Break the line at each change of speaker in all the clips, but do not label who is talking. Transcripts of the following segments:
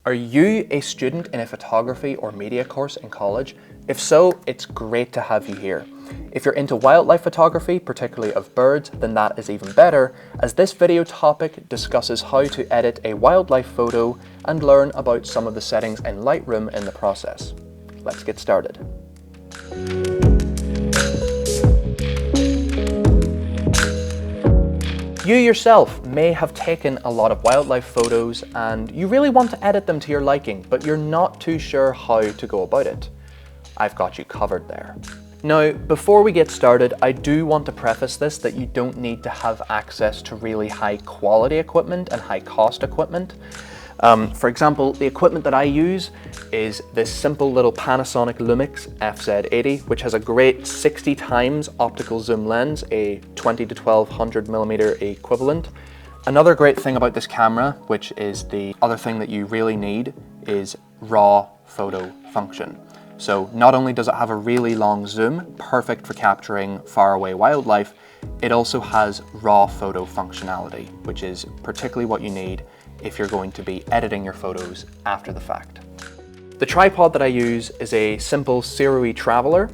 Are you a student in a photography or media course in college? If so, it's great to have you here. If you're into wildlife photography, particularly of birds, then that is even better, as this video topic discusses how to edit a wildlife photo and learn about some of the settings in Lightroom in the process. Let's get started. You yourself may have taken a lot of wildlife photos and you really want to edit them to your liking, but you're not too sure how to go about it. I've got you covered there. Now, before we get started, I do want to preface this that you don't need to have access to really high quality equipment and high cost equipment. For example, the equipment that I use is this simple little Panasonic Lumix FZ80, which has a great 60 times optical zoom lens, a 20 to 1200 millimeter equivalent. Another great thing about this camera, which is the other thing that you really need, is raw photo function. So not only does it have a really long zoom, perfect for capturing faraway wildlife, it also has raw photo functionality, which is particularly what you need if you're going to be editing your photos after the fact. The tripod that I use is a simple Sirui Traveler.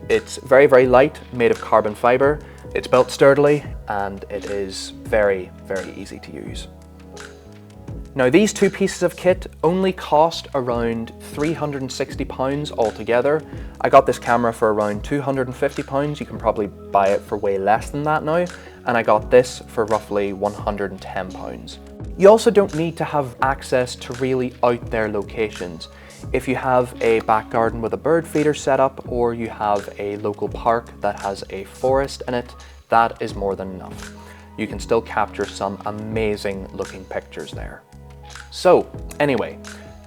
It's very, very light, made of carbon fiber. It's built sturdily and it is very, very easy to use. Now, these two pieces of kit only cost around £360 altogether. I got this camera for around £250. You can probably buy it for way less than that now. And I got this for roughly £110. You also don't need to have access to really out there locations. If you have a back garden with a bird feeder set up, or you have a local park that has a forest in it, that is more than enough. You can still capture some amazing looking pictures there. So anyway,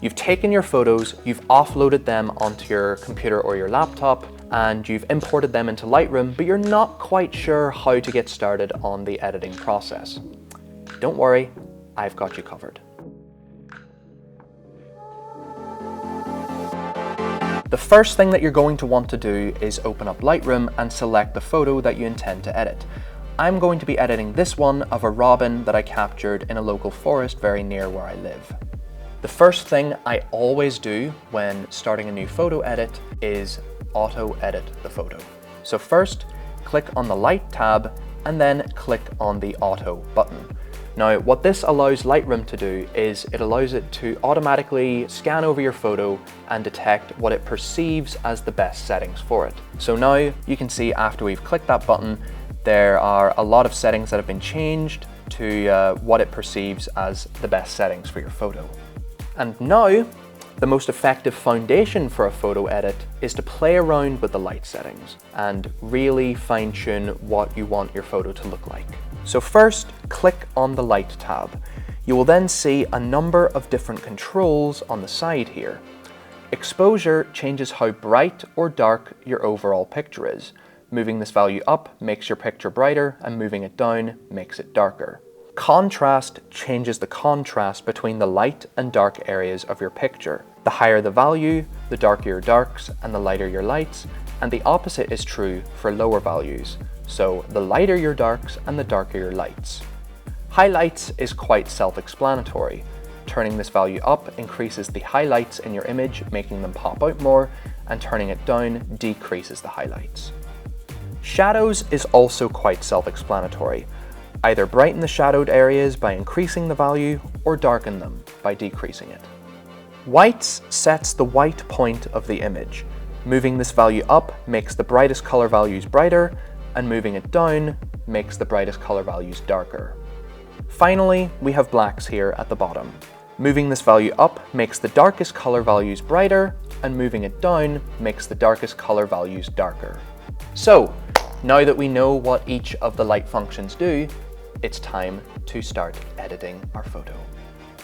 you've taken your photos, you've offloaded them onto your computer or your laptop, and you've imported them into Lightroom, but you're not quite sure how to get started on the editing process. Don't worry, I've got you covered. The first thing that you're going to want to do is open up Lightroom and select the photo that you intend to edit. I'm going to be editing this one of a robin that I captured in a local forest very near where I live. The first thing I always do when starting a new photo edit is auto edit the photo. So first, click on the Light tab and then click on the Auto button. Now, what this allows Lightroom to do is it allows it to automatically scan over your photo and detect what it perceives as the best settings for it. So now you can see after we've clicked that button, there are a lot of settings that have been changed to what it perceives as the best settings for your photo. And now, the most effective foundation for a photo edit is to play around with the light settings and really fine-tune what you want your photo to look like. So first, click on the Light tab. You will then see a number of different controls on the side here. Exposure changes how bright or dark your overall picture is. Moving this value up makes your picture brighter, and moving it down makes it darker. Contrast changes the contrast between the light and dark areas of your picture. The higher the value, the darker your darks and the lighter your lights, and the opposite is true for lower values. So the lighter your darks and the darker your lights. Highlights is quite self-explanatory. Turning this value up increases the highlights in your image, making them pop out more, and turning it down decreases the highlights. Shadows is also quite self-explanatory. Either brighten the shadowed areas by increasing the value or darken them by decreasing it. Whites sets the white point of the image. Moving this value up makes the brightest color values brighter, and moving it down makes the brightest color values darker. Finally, we have blacks here at the bottom. Moving this value up makes the darkest color values brighter, and moving it down makes the darkest color values darker. So, now that we know what each of the light functions do, it's time to start editing our photo.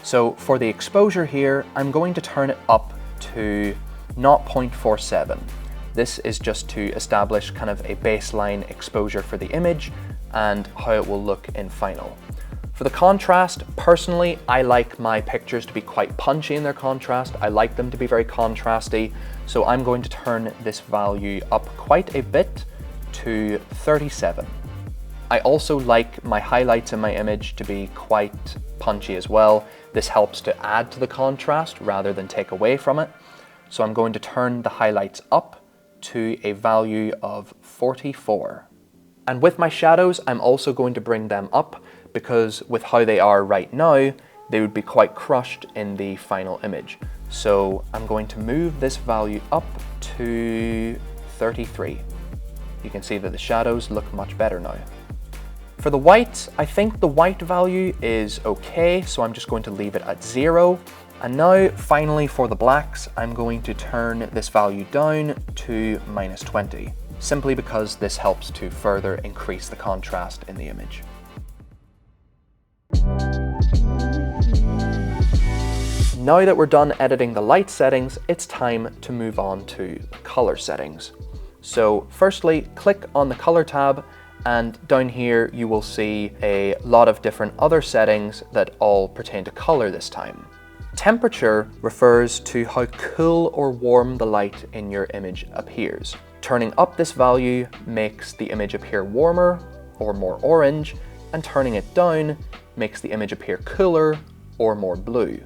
So for the exposure here, I'm going to turn it up to 0.47. This is just to establish kind of a baseline exposure for the image and how it will look in final. For the contrast, personally, I like my pictures to be quite punchy in their contrast. I like them to be very contrasty, so I'm going to turn this value up quite a bit to 37. I also like my highlights in my image to be quite punchy as well. This helps to add to the contrast rather than take away from it. So I'm going to turn the highlights up to a value of 44. And with my shadows, I'm also going to bring them up because with how they are right now, they would be quite crushed in the final image. So I'm going to move this value up to 33. You can see that the shadows look much better now. For the whites, I think the white value is okay, so I'm just going to leave it at 0. And now, finally for the blacks, I'm going to turn this value down to -20, simply because this helps to further increase the contrast in the image. Now that we're done editing the light settings, it's time to move on to color settings. So firstly, click on the color tab, and down here you will see a lot of different other settings that all pertain to color this time. Temperature refers to how cool or warm the light in your image appears. Turning up this value makes the image appear warmer or more orange, and turning it down makes the image appear cooler or more blue.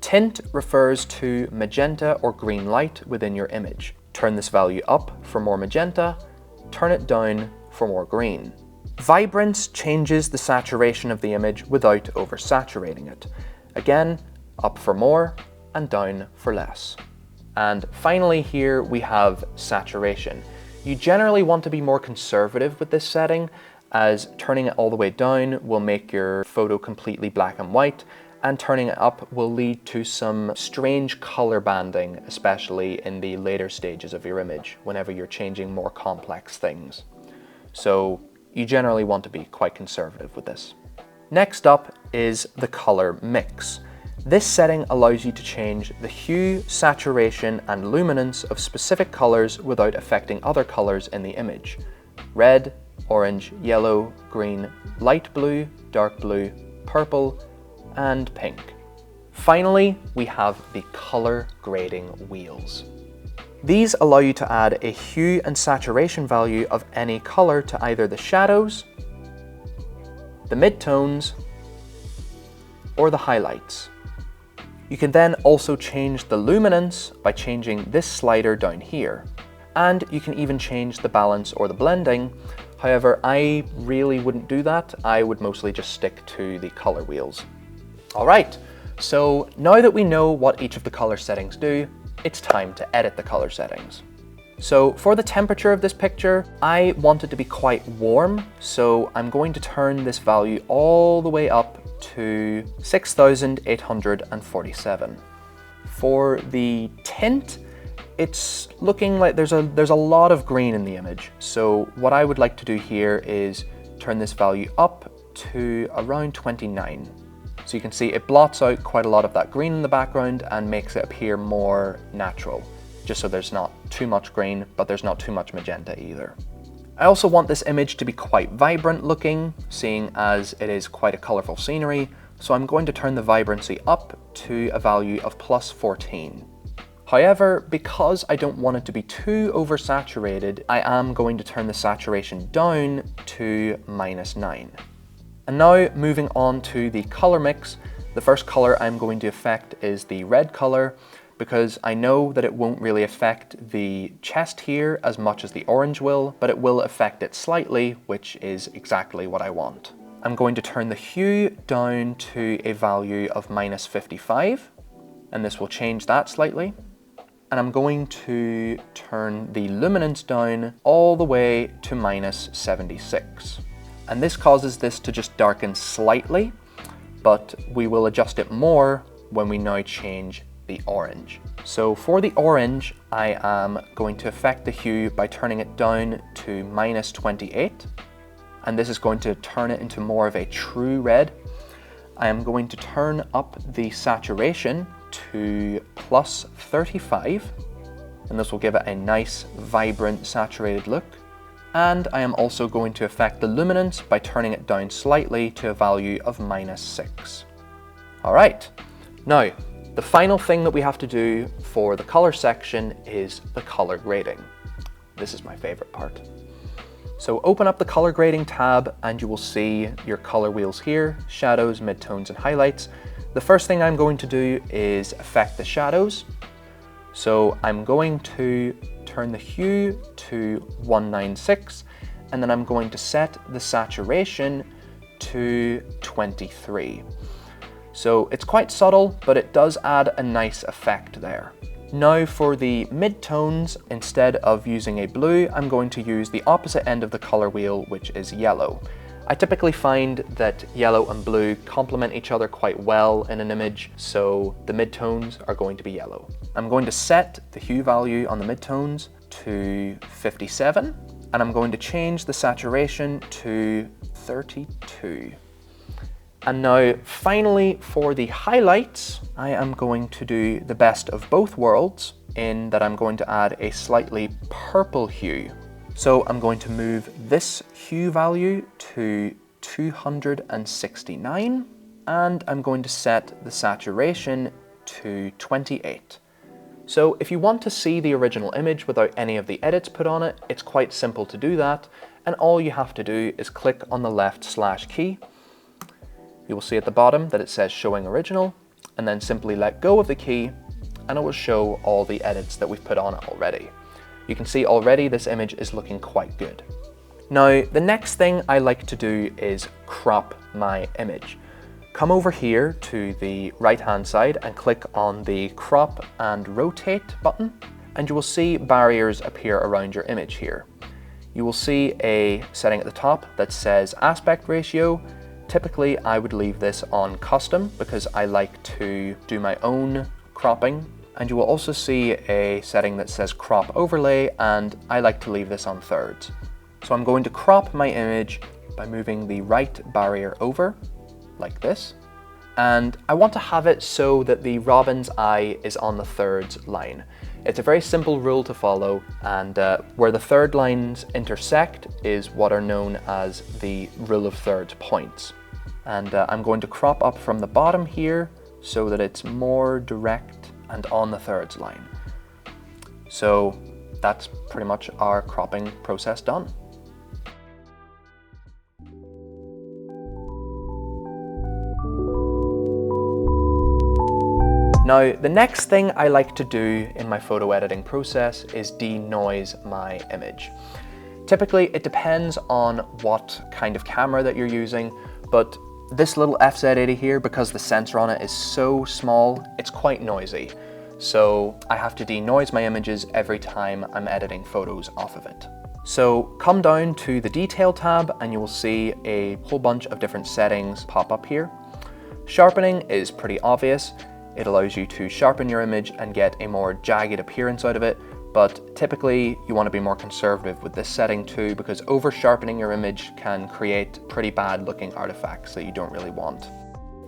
Tint refers to magenta or green light within your image. Turn this value up for more magenta, turn it down for more green. Vibrance changes the saturation of the image without oversaturating it. Again, up for more and down for less. And finally here we have saturation. You generally want to be more conservative with this setting, as turning it all the way down will make your photo completely black and white, and turning it up will lead to some strange color banding, especially in the later stages of your image, whenever you're changing more complex things. So you generally want to be quite conservative with this. Next up is the color mix. This setting allows you to change the hue, saturation, and luminance of specific colors without affecting other colors in the image. Red, orange, yellow, green, light blue, dark blue, purple, and pink. Finally, we have the color grading wheels. These allow you to add a hue and saturation value of any color to either the shadows, the midtones, or the highlights. You can then also change the luminance by changing this slider down here. And you can even change the balance or the blending. However, I really wouldn't do that. I would mostly just stick to the color wheels. All right, so now that we know what each of the color settings do, it's time to edit the color settings. So for the temperature of this picture, I want it to be quite warm, so I'm going to turn this value all the way up to 6,847. For the tint, it's looking like there's a lot of green in the image. So what I would like to do here is turn this value up to around 29. So you can see it blots out quite a lot of that green in the background and makes it appear more natural, just so there's not too much green, but there's not too much magenta either. I also want this image to be quite vibrant looking, seeing as it is quite a colorful scenery, so I'm going to turn the vibrancy up to a value of +14. However, because I don't want it to be too oversaturated, I am going to turn the saturation down to -9. And now moving on to the color mix, the first color I'm going to affect is the red color, because I know that it won't really affect the chest here as much as the orange will, but it will affect it slightly, which is exactly what I want. I'm going to turn the hue down to a value of -55, and this will change that slightly. And I'm going to turn the luminance down all the way to -76. And this causes this to just darken slightly, but we will adjust it more when we now change the orange. So for the orange, I am going to affect the hue by turning it down to -28, and this is going to turn it into more of a true red. I am going to turn up the saturation to +35, and this will give it a nice, vibrant, saturated look. And I am also going to affect the luminance by turning it down slightly to a value of -6. All right, now, the final thing that we have to do for the color section is the color grading. This is my favorite part. So open up the color grading tab and you will see your color wheels here, shadows, midtones, and highlights. The first thing I'm going to do is affect the shadows. So I'm going to turn the hue to 196, and then I'm going to set the saturation to 23. So it's quite subtle, but it does add a nice effect there. Now for the midtones, instead of using a blue, I'm going to use the opposite end of the color wheel, which is yellow. I typically find that yellow and blue complement each other quite well in an image, so the midtones are going to be yellow. I'm going to set the hue value on the midtones to 57, and I'm going to change the saturation to 32. And now, finally, for the highlights, I am going to do the best of both worlds in that I'm going to add a slightly purple hue. So I'm going to move this hue value to 269, and I'm going to set the saturation to 28. So if you want to see the original image without any of the edits put on it, it's quite simple to do that, and all you have to do is click on the left / key. You will see at the bottom that it says showing original, and then simply let go of the key and it will show all the edits that we've put on it already. You can see already this image is looking quite good. Now, the next thing I like to do is crop my image. Come over here to the right hand side and click on the crop and rotate button, and you will see barriers appear around your image here. You will see a setting at the top that says aspect ratio. Typically, I would leave this on custom because I like to do my own cropping. And you will also see a setting that says crop overlay, and I like to leave this on thirds. So I'm going to crop my image by moving the right barrier over, like this. And I want to have it so that the robin's eye is on the thirds line. It's a very simple rule to follow, and where the third lines intersect is what are known as the rule of thirds points. And I'm going to crop up from the bottom here so that it's more direct and on the thirds line. So that's pretty much our cropping process done. Now, the next thing I like to do in my photo editing process is denoise my image. Typically, it depends on what kind of camera that you're using, but this little FZ80 here, because the sensor on it is so small, it's quite noisy. So I have to denoise my images every time I'm editing photos off of it. So come down to the detail tab and you will see a whole bunch of different settings pop up here. Sharpening is pretty obvious. It allows you to sharpen your image and get a more jagged appearance out of it, but typically you want to be more conservative with this setting too, because over sharpening your image can create pretty bad looking artifacts that you don't really want.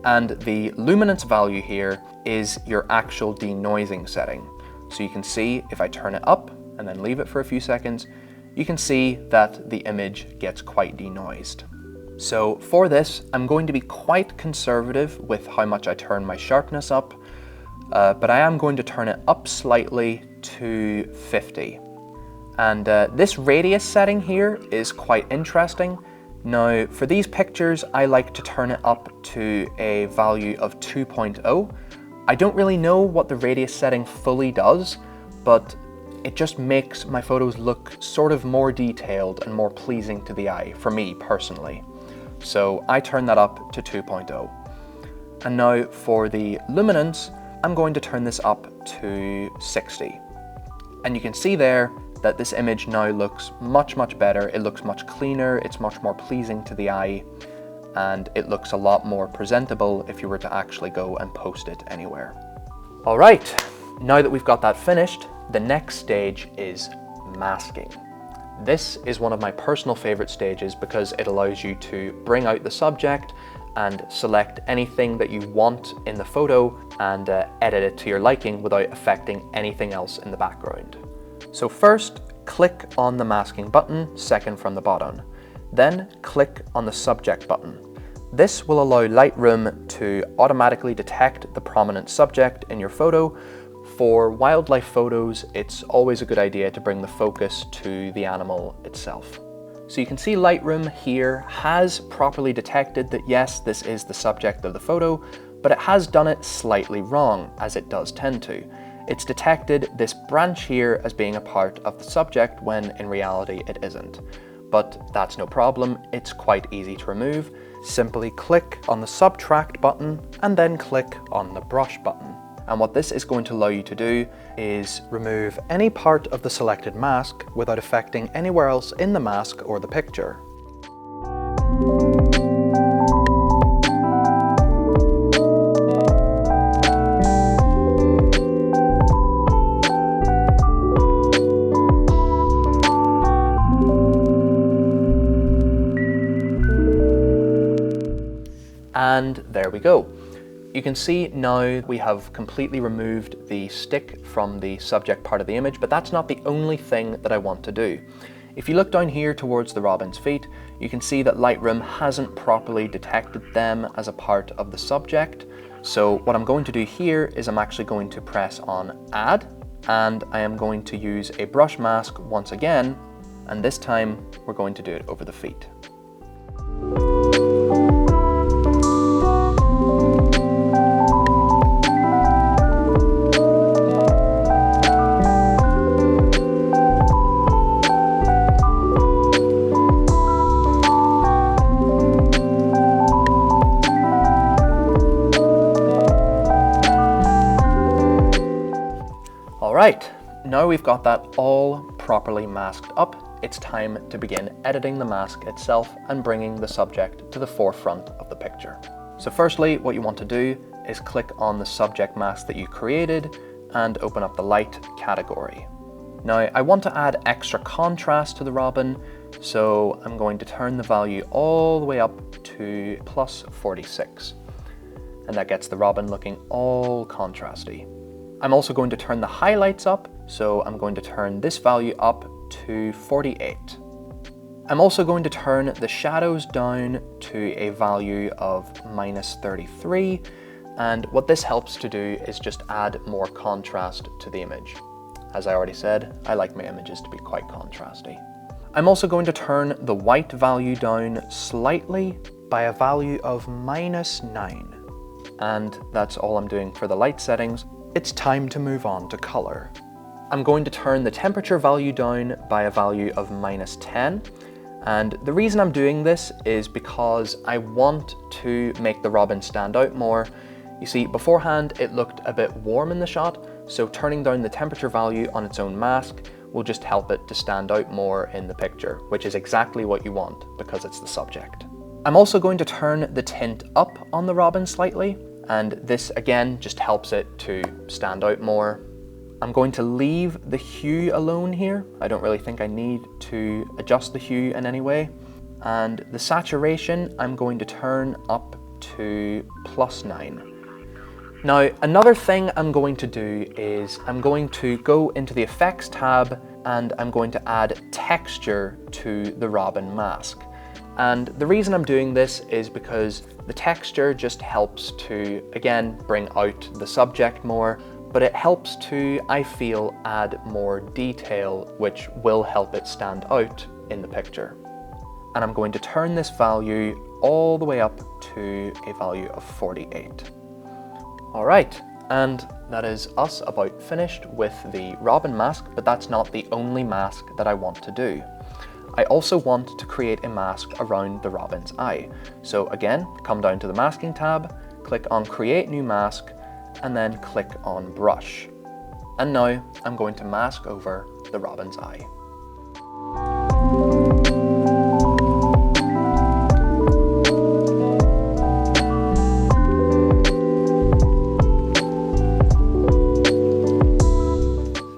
And the luminance value here is your actual denoising setting. So you can see if I turn it up and then leave it for a few seconds, you can see that the image gets quite denoised. So for this, I'm going to be quite conservative with how much I turn my sharpness up, but I am going to turn it up slightly to 50. And this radius setting here is quite interesting. Now, for these pictures, I like to turn it up to a value of 2.0. I don't really know what the radius setting fully does, but it just makes my photos look sort of more detailed and more pleasing to the eye, for me personally. So I turn that up to 2.0. And now for the luminance, I'm going to turn this up to 60. And you can see there that this image now looks much, much better. It looks much cleaner, it's much more pleasing to the eye, and it looks a lot more presentable if you were to actually go and post it anywhere. All right, now that we've got that finished, the next stage is masking. This is one of my personal favorite stages because it allows you to bring out the subject and select anything that you want in the photo and edit it to your liking without affecting anything else in the background. So first, click on the masking button, second from the bottom. Then click on the subject button. This will allow Lightroom to automatically detect the prominent subject in your photo. For wildlife photos, it's always a good idea to bring the focus to the animal itself. So you can see Lightroom here has properly detected that yes, this is the subject of the photo, but it has done it slightly wrong, as it does tend to. It's detected this branch here as being a part of the subject when in reality it isn't. But that's no problem, it's quite easy to remove. Simply click on the subtract button and then click on the brush button. And what this is going to allow you to do is remove any part of the selected mask without affecting anywhere else in the mask or the picture. And there we go. You can see now we have completely removed the stick from the subject part of the image, but that's not the only thing that I want to do. If you look down here towards the robin's feet, you can see that Lightroom hasn't properly detected them as a part of the subject. So what I'm going to do here is I'm actually going to press on Add, and I am going to use a brush mask once again, and this time we're going to do it over the feet. Alright, now we've got that all properly masked up, it's time to begin editing the mask itself and bringing the subject to the forefront of the picture. So firstly, what you want to do is click on the subject mask that you created and open up the light category. Now I want to add extra contrast to the robin, so I'm going to turn the value all the way up to plus 46. And that gets the robin looking all contrasty. I'm also going to turn the highlights up, so I'm going to turn this value up to 48. I'm also going to turn the shadows down to a value of minus 33, and what this helps to do is just add more contrast to the image. As I already said, I like my images to be quite contrasty. I'm also going to turn the white value down slightly by a value of minus 9. And that's all I'm doing for the light settings. It's time to move on to color. I'm going to turn the temperature value down by a value of minus 10. And the reason I'm doing this is because I want to make the robin stand out more. You see, beforehand it looked a bit warm in the shot, so turning down the temperature value on its own mask will just help it to stand out more in the picture, which is exactly what you want because it's the subject. I'm also going to turn the tint up on the robin slightly, and this again just helps it to stand out more. I'm going to leave the hue alone here. I don't really think I need to adjust the hue in any way. And the saturation I'm going to turn up to plus 9. Now another thing I'm going to do is I'm going to go into the effects tab and I'm going to add texture to the robin mask. And the reason I'm doing this is because the texture just helps to, again, bring out the subject more, but it helps to, I feel, add more detail, which will help it stand out in the picture. And I'm going to turn this value all the way up to a value of 48. All right, and that is us about finished with the robin mask, but that's not the only mask that I want to do. I also want to create a mask around the robin's eye. So again, come down to the masking tab, click on create new mask, and then click on brush. And now I'm going to mask over the robin's eye.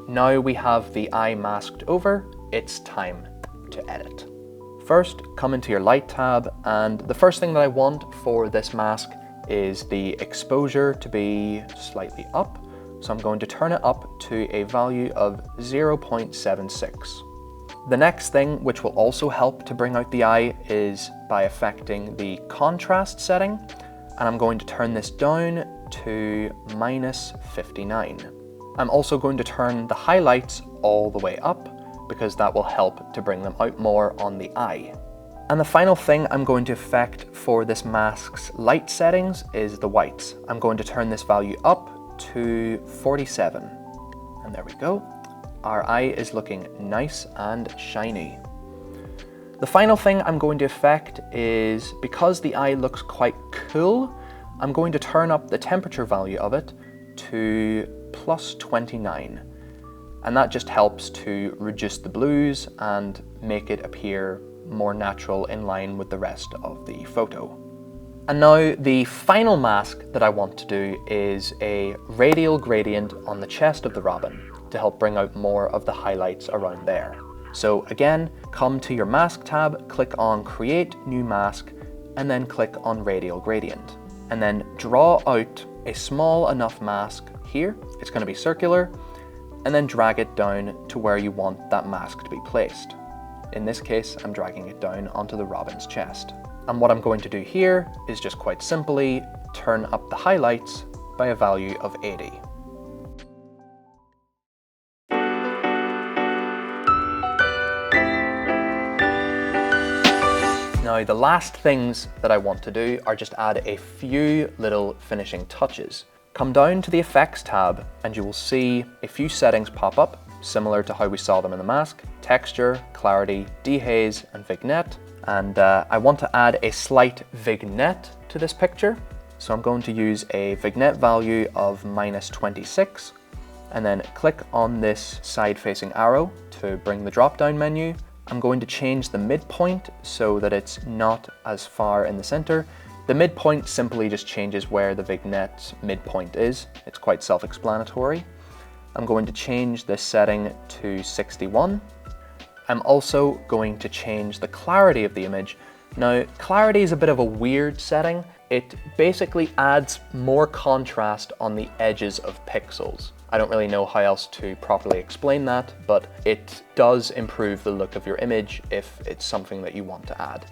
Now we have the eye masked over, it's time to edit. First, come into your light tab, and the first thing that I want for this mask is the exposure to be slightly up. So I'm going to turn it up to a value of 0.76. The next thing, which will also help to bring out the eye, is by affecting the contrast setting. And I'm going to turn this down to minus 59. I'm also going to turn the highlights all the way up, because that will help to bring them out more on the eye. And the final thing I'm going to affect for this mask's light settings is the whites. I'm going to turn this value up to 47. And there we go. Our eye is looking nice and shiny. The final thing I'm going to affect is, because the eye looks quite cool, I'm going to turn up the temperature value of it to plus 29. And that just helps to reduce the blues and make it appear more natural in line with the rest of the photo. And now the final mask that I want to do is a radial gradient on the chest of the robin to help bring out more of the highlights around there. So again, come to your mask tab, click on Create New Mask, and then click on Radial Gradient. And then draw out a small enough mask here, it's going to be circular, and then drag it down to where you want that mask to be placed. In this case, I'm dragging it down onto the robin's chest. And what I'm going to do here is just quite simply turn up the highlights by a value of 80. Now, the last things that I want to do are just add a few little finishing touches. Come down to the Effects tab and you will see a few settings pop up, similar to how we saw them in the mask: texture, clarity, dehaze, and vignette. And I want to add a slight vignette to this picture. So I'm going to use a vignette value of -26, and then click on this side-facing arrow to bring the drop-down menu. I'm going to change the midpoint so that it's not as far in the center. The midpoint simply just changes where the vignette's midpoint is. It's quite self-explanatory. I'm going to change this setting to 61. I'm also going to change the clarity of the image. Now, clarity is a bit of a weird setting. It basically adds more contrast on the edges of pixels. I don't really know how else to properly explain that, but it does improve the look of your image if it's something that you want to add.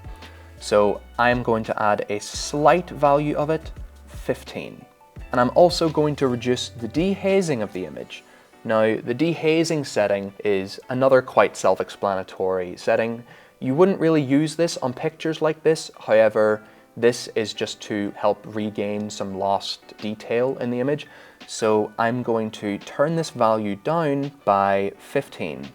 So I'm going to add a slight value of it, 15. And I'm also going to reduce the dehazing of the image. Now, the dehazing setting is another quite self-explanatory setting. You wouldn't really use this on pictures like this. However, this is just to help regain some lost detail in the image. So I'm going to turn this value down by 15.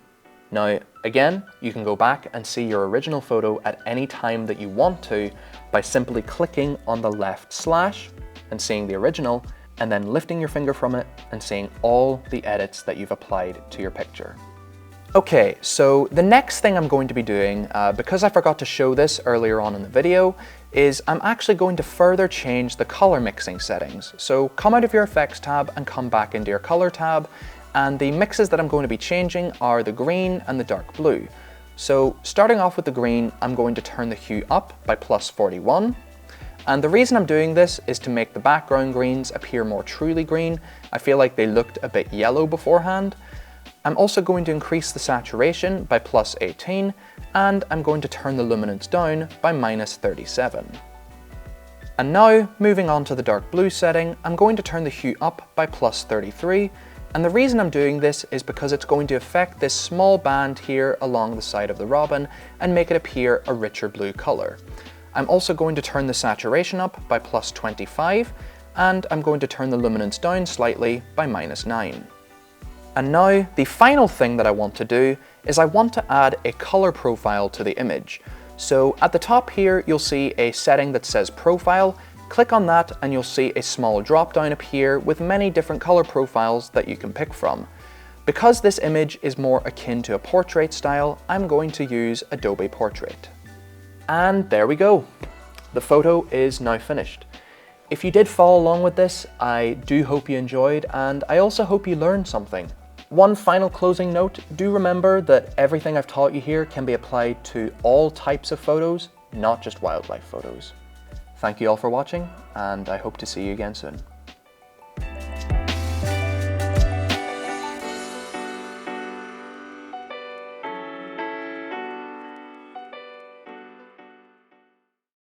Now, again, you can go back and see your original photo at any time that you want to by simply clicking on the left slash and seeing the original, and then lifting your finger from it and seeing all the edits that you've applied to your picture. Okay, so the next thing I'm going to be doing, because I forgot to show this earlier on in the video, is I'm actually going to further change the color mixing settings. So come out of your Effects tab and come back into your Color tab, and the mixes that I'm going to be changing are the green and the dark blue. So starting off with the green, I'm going to turn the hue up by +41. And the reason I'm doing this is to make the background greens appear more truly green. I feel like they looked a bit yellow beforehand. I'm also going to increase the saturation by +18, and I'm going to turn the luminance down by -37. And now, moving on to the dark blue setting, I'm going to turn the hue up by +33, and the reason I'm doing this is because it's going to affect this small band here along the side of the robin and make it appear a richer blue color. I'm also going to turn the saturation up by +25, and I'm going to turn the luminance down slightly by -9. And now, the final thing that I want to do is I want to add a color profile to the image. So at the top here, you'll see a setting that says Profile. Click on that and you'll see a small drop down appear with many different color profiles that you can pick from. Because this image is more akin to a portrait style, I'm going to use Adobe Portrait. And there we go. The photo is now finished. If you did follow along with this, I do hope you enjoyed, and I also hope you learned something. One final closing note, do remember that everything I've taught you here can be applied to all types of photos, not just wildlife photos. Thank you all for watching, and I hope to see you again soon.